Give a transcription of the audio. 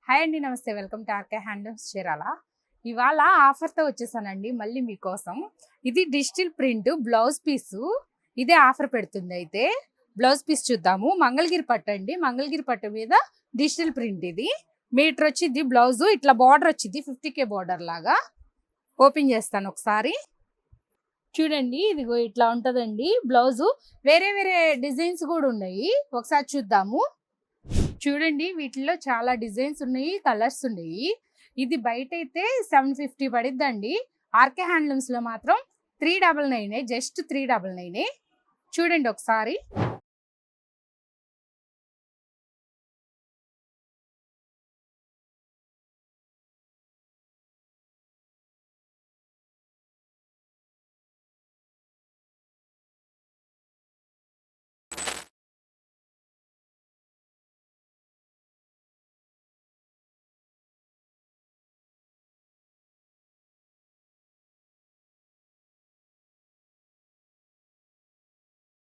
Hi అండి, నమస్తే. Welcome to RK handlooms Chirala. ఇవాళ ఆఫర్తో వచ్చేసానండి మళ్ళీ మీకోసం. ఇది డిజిటల్ ప్రింట్ బ్లౌజ్ పీసు. ఇదే ఆఫర్ పెడుతుంది. అయితే బ్లౌజ్ పీస్ చూద్దాము. మంగళగిరి పట్టు అండి. మంగళగిరి పట్టు మీద డిజిటల్ ప్రింట్. ఇది మీటర్ వచ్చింది బ్లౌజు. ఇట్లా బార్డర్ వచ్చింది 50K బార్డర్ లాగా. ఓపెన్ చేస్తాను ఒకసారి. చూడండి, ఇదిగో ఇట్లా ఉంటుందండి బ్లౌజు. వేరే వేరే డిజైన్స్ కూడా ఉన్నాయి, ఒకసారి చూద్దాము. చూడండి, వీటిలో చాలా డిజైన్స్ ఉన్నాయి, కలర్స్ ఉన్నాయి. ఇది బయట అయితే 750 పడిద్దండి. ఆర్కే హ్యాండ్లూమ్స్ లో మాత్రం 399, జస్ట్ 399. చూడండి ఒకసారి.